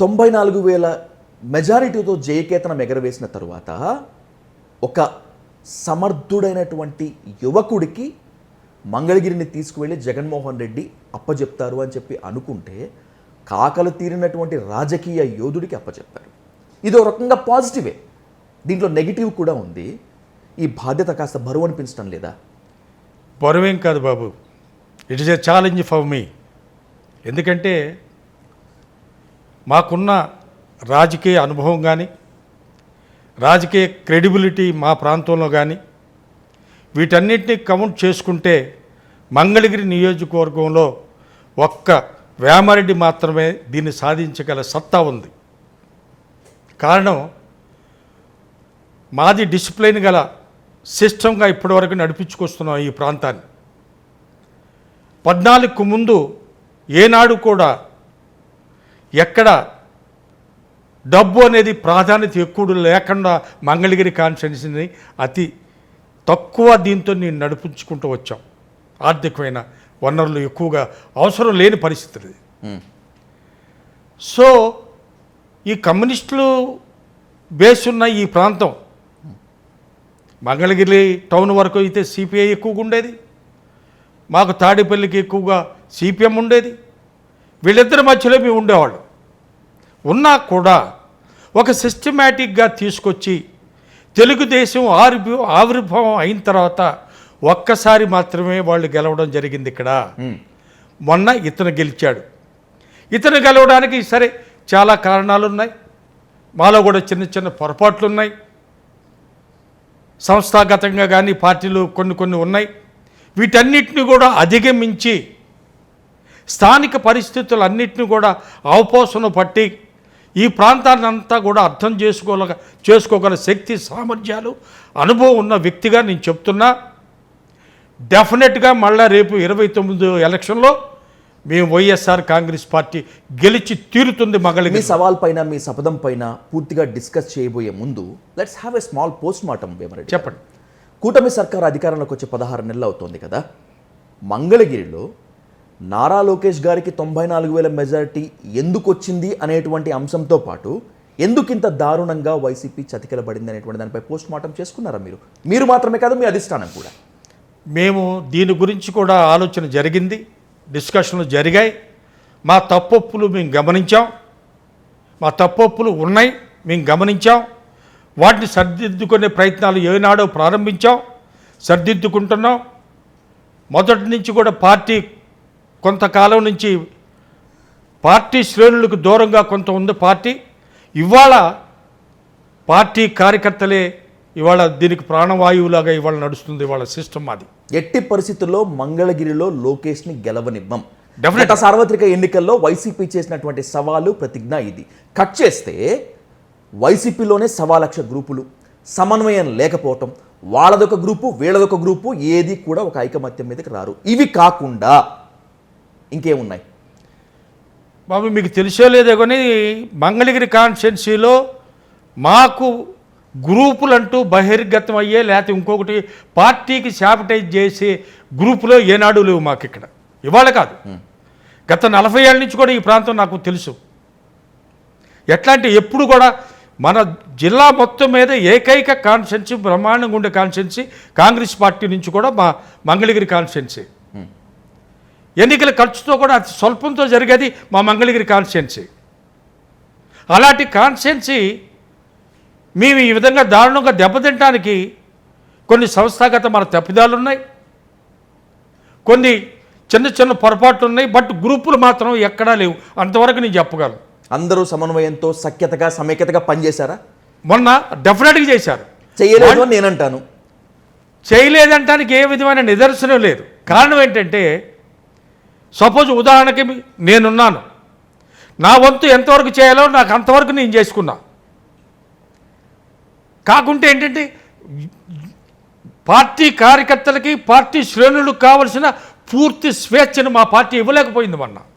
94,000 మెజారిటీతో జయకేతనం ఎగరవేసిన తరువాత ఒక సమర్థుడైనటువంటి యువకుడికి మంగళగిరిని తీసుకువెళ్ళి జగన్మోహన్ రెడ్డి అప్పచెప్తారు అని చెప్పి అనుకుంటే కాకలు తీరినటువంటి రాజకీయ యోధుడికి అప్పచెప్పారు. ఇది ఒక రకంగా పాజిటివే. దీంట్లో నెగిటివ్ కూడా ఉంది. ఈ బాధ్యత కాస్త బరువు అనిపించడం లేదా? బరువేం కాదు బాబు, it is a challenge for me. ఎందుకంటే మాకున్న రాజకీయ అనుభవం కానీ రాజకీయ క్రెడిబిలిటీ మా ప్రాంతంలో కానీ వీటన్నిటిని కౌంట్ చేసుకుంటే మంగళగిరి నియోజకవర్గంలో ఒక్క వేమారెడ్డి మాత్రమే దీన్ని సాధించగల సత్తా ఉంది. కారణం మాది డిసిప్లిన్ గల సిస్టంగా ఇప్పటివరకు నడిపించుకొస్తున్నాం ఈ ప్రాంతాన్ని. 14కు ముందు ఏనాడు కూడా ఎక్కడ డబ్బు అనేది ప్రాధాన్యత ఎక్కువ లేకుండా మంగళగిరి కాన్స్టిట్యున్సీని అతి తక్కువ దీంతో నేను నడిపించుకుంటూ వచ్చాం. ఆర్థికమైన వనరులు ఎక్కువగా అవసరం లేని పరిస్థితులు. సో ఈ కమ్యూనిస్టులు బేస్ ఉన్న ఈ ప్రాంతం మంగళగిరి టౌన్ వరకు అయితే సిపిఐ ఎక్కువగా ఉండేది, మాకు తాడేపల్లికి ఎక్కువగా సిపిఎం ఉండేది. వీళ్ళిద్దరి మధ్యలో మేము ఉండేవాళ్ళు. ఉన్నా కూడా ఒక సిస్టమేటిక్గా తీసుకొచ్చి తెలుగుదేశం ఆవిర్భావం అయిన తర్వాత ఒక్కసారి మాత్రమే వాళ్ళు గెలవడం జరిగింది ఇక్కడ. మొన్న ఇతను గెలిచాడు. ఇతను గెలవడానికి సరే చాలా కారణాలు ఉన్నాయి, మాలో కూడా చిన్న చిన్న పొరపాట్లు ఉన్నాయి, సంస్థాగతంగా కానీ పార్టీలు కొన్ని ఉన్నాయి. వీటన్నిటిని కూడా అధిగమించి స్థానిక పరిస్థితులన్నింటినీ కూడా అవపోసన పట్టి ఈ ప్రాంతాన్ని అంతా కూడా అర్థం చేసుకోగల శక్తి, సామర్థ్యాలు, అనుభవం ఉన్న వ్యక్తిగా నేను చెప్తున్నా. డెఫినెట్గా మళ్ళీ రేపు 29 ఎలక్షన్లో మేము వైఎస్ఆర్ కాంగ్రెస్ పార్టీ గెలిచి తీరుతుంది. మీ సవాల్ పైన, మీ శపథం పైన పూర్తిగా డిస్కస్ చేయబోయే ముందు let's have a small post mortem. చెప్పండి. కూటమి సర్కార్ అధికారంలోకి వచ్చి 16 నెలలు అవుతోంది కదా. మంగళగిరిలో నారా లోకేష్ గారికి 94,000 మెజారిటీ ఎందుకు వచ్చింది అనేటువంటి అంశంతో పాటు ఎందుకింత దారుణంగా వైసీపీ చతికిలబడింది అనేటువంటి దానిపై పోస్ట్ మార్టం చేసుకున్నారా మీరు మాత్రమే కాదు, మీ అధిష్టానం కూడా? మేము దీని గురించి కూడా ఆలోచన జరిగింది, డిస్కషన్లు జరిగాయి. మా తప్పొప్పులు మేము గమనించాం, మా తప్పొప్పులు ఉన్నాయి మేము గమనించాం. వాటిని సరిదిద్దుకునే ప్రయత్నాలు ఏనాడో ప్రారంభించాం, సరిదిద్దుకుంటున్నాం. మొదటి నుంచి కూడా పార్టీ కొంతకాలం నుంచి పార్టీ శ్రేణులకు దూరంగా కొంత ఉంది పార్టీ. ఇవాళ పార్టీ కార్యకర్తలే ఇవాళ దీనికి ప్రాణవాయువులాగా ఇవాళ నడుస్తుంది ఇవాళ సిస్టమ్. అది ఎట్టి పరిస్థితుల్లో మంగళగిరిలో లోకేష్ని గెలవనివ్వం. గత సార్వత్రిక ఎన్నికల్లో వైసీపీ చేసినటువంటి సవాలు ప్రతిజ్ఞ ఇది. కట్ చేస్తే వైసీపీలోనే 1,00,000 గ్రూపులు, సమన్వయం లేకపోవటం, వాళ్ళదొక గ్రూపు వీళ్ళదొక గ్రూపు, ఏది కూడా ఒక ఐకమత్యం మీదకి రారు. ఇవి కాకుండా ఇంకేమున్నాయి బాబు? మీకు తెలిసే లేదో కానీ మంగళగిరి కాన్స్టిట్యున్సీలో మాకు గ్రూపులంటూ బహిర్గతం అయ్యే లేకపోతే ఇంకొకటి పార్టీకి శాబిటైజ్ చేసే గ్రూపులో ఏనాడు లేవు మాకు ఇక్కడ. ఇవాళ కాదు, గత 40 ఏళ్ళ నుంచి కూడా ఈ ప్రాంతం నాకు తెలుసు. ఎట్లా అంటే ఎప్పుడు కూడా మన జిల్లా మొత్తం మీద ఏకైక కాన్స్టిట్యున్సీ, బ్రహ్మాండంగా ఉండే కాన్స్టిట్యున్సీ కాంగ్రెస్ పార్టీ నుంచి కూడా మా మంగళగిరి కాన్స్టిట్యున్సీ. ఎన్నికల ఖర్చుతో కూడా అతి స్వల్పంతో జరిగేది మా మంగళగిరి కాన్స్టిట్యున్సీ. అలాంటి కాన్స్టిట్యున్సీ మేము ఈ విధంగా దారుణంగా దెబ్బతింటానికి కొన్ని సంస్థాగత మన తప్పిదాలు ఉన్నాయి, కొన్ని చిన్న చిన్న పొరపాట్లు ఉన్నాయి. బట్ గ్రూపులు మాత్రం ఎక్కడా లేవు. అంతవరకు నేను చెప్పగలను. అందరూ సమన్వయంతో సఖ్యతగా సమైక్యతగా పనిచేశారా? మొన్న డెఫినెట్గా చేశారు. చేయలేదు అని నేనంటాను. చేయలేదంటానికి ఏ విధమైన నిదర్శనం లేదు. కారణం ఏంటంటే సపోజ్ ఉదాహరణకి నేనున్నాను, నా వంతు ఎంతవరకు చేయాలో నాకు అంతవరకు నేను చేసుకున్నా. కాకుంటే ఏంటంటే పార్టీ కార్యకర్తలకి, పార్టీ శ్రేణులకు కావలసిన పూర్తి స్వేచ్ఛను మా పార్టీ ఇవ్వలేకపోయింది మొన్న.